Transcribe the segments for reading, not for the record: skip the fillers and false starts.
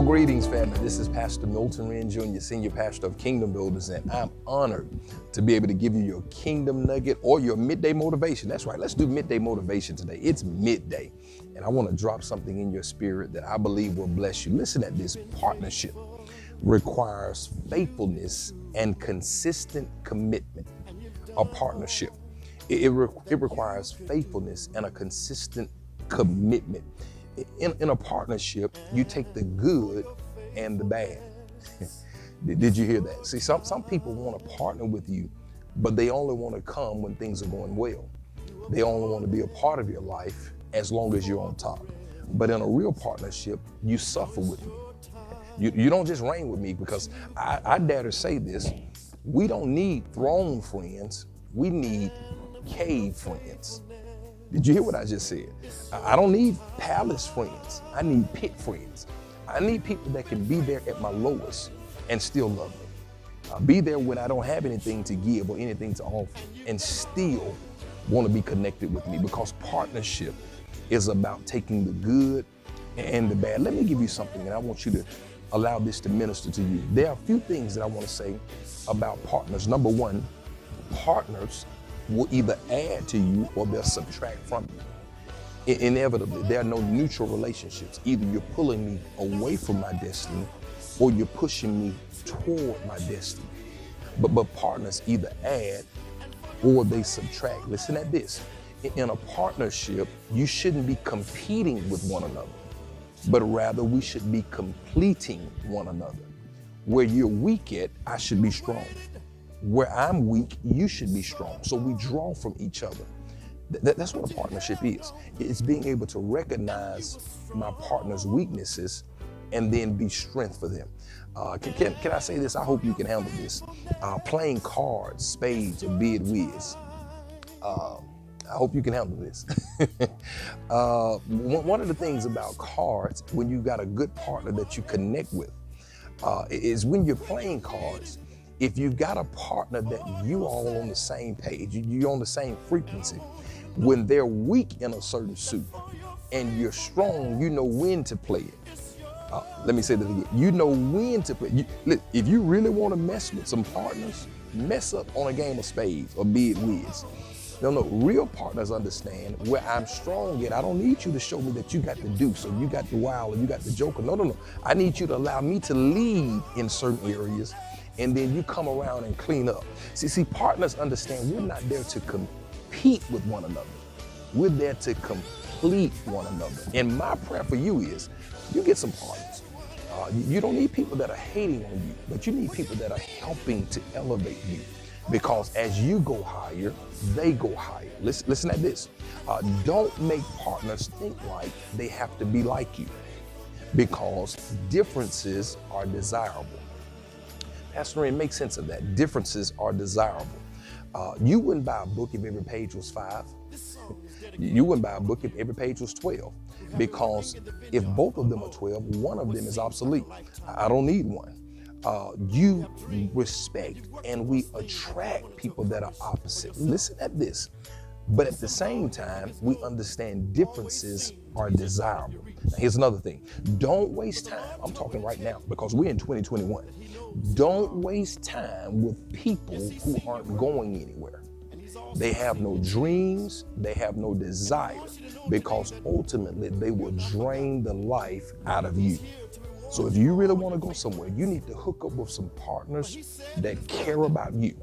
Greetings, family. This is Pastor Milton Wren Jr., Senior Pastor of Kingdom Builders, and I'm honored to be able to give you your Kingdom Nugget or your midday motivation. That's right. Let's do midday motivation today. It's midday, and I want to drop something in your spirit that I believe will bless you. Listen at this. Partnership requires faithfulness and consistent commitment. A partnership, it requires faithfulness and a consistent commitment. In a partnership, you take the good and the bad. Did you hear that? See, some people want to partner with you, but they only want to come when things are going well. They only want to be a part of your life as long as you're on top. But in a real partnership, you suffer with me. You don't just reign with me, because I dare to say this: we don't need throne friends, we need cave friends. Did you hear what I just said? I don't need palace friends. I need pit friends. I need people that can be there at my lowest and still love me. Be there when I don't have anything to give or anything to offer and still want to be connected with me, because partnership is about taking the good and the bad. Let me give you something, and I want you to allow this to minister to you. There are a few things that I want to say about partners. Number one, partners will either add to you or they'll subtract from you. Inevitably, there are no neutral relationships. Either you're pulling me away from my destiny or you're pushing me toward my destiny. But partners either add or they subtract. Listen at this. In a partnership, you shouldn't be competing with one another, but rather we should be completing one another. Where you're weak at, I should be strong. Where I'm weak, you should be strong. So we draw from each other. That's what a partnership is. It's being able to recognize my partner's weaknesses and then be strength for them. Can I say this? I hope you can handle this. Playing cards, spades, or bid whiz. I hope you can handle this. One of the things about cards, when you got a good partner that you connect with, is when you're playing cards, if you've got a partner that you all on the same page, you're on the same frequency, when they're weak in a certain suit and you're strong, you know when to play it. Let me say that again. You know when to play. If you really want to mess with some partners, mess up on a game of spades or bid whiz. No, real partners understand where I'm strong at. I don't need you to show me that you got the deuce or you got the wild or you got the joker. No. I need you to allow me to lead in certain areas, and then you come around and clean up. See, partners understand we're not there to compete with one another. We're there to complete one another. And my prayer for you is you get some partners. You don't need people that are hating on you, but you need people that are helping to elevate you. Because as you go higher, they go higher. Listen at this. Don't make partners think like they have to be like you, because differences are desirable. Pastor Wren, make sense of that. Differences are desirable. You wouldn't buy a book if every page was 5. You wouldn't buy a book if every page was 12. Because if both of them are 12, one of them is obsolete. I don't need one. You respect and we attract people that are opposite. Listen at this. But at the same time, we understand differences are desirable. Now, here's another thing. Don't waste time. I'm talking right now because we're in 2021. Don't waste time with people who aren't going anywhere. They have no dreams. They have no desire, because ultimately they will drain the life out of you. So if you really want to go somewhere, you need to hook up with some partners that care about you.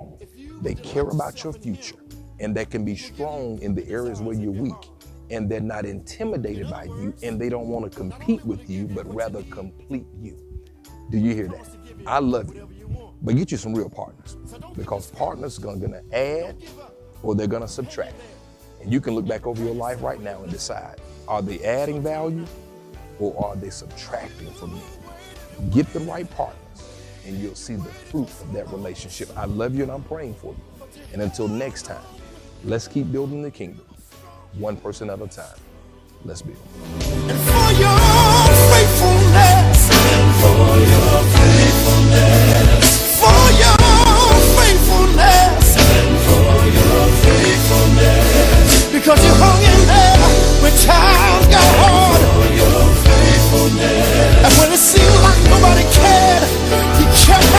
They care about your future, and that can be strong in the areas where you're weak, and they're not intimidated by you, and they don't want to compete with you, but rather complete you. Do you hear that? I love you, but get you some real partners, because partners are going to add or they're going to subtract. And you can look back over your life right now and decide, are they adding value or are they subtracting from you? Get the right partners and you'll see the fruit of that relationship. I love you and I'm praying for you. And until next time, let's keep building the kingdom, one person at a time. Let's build.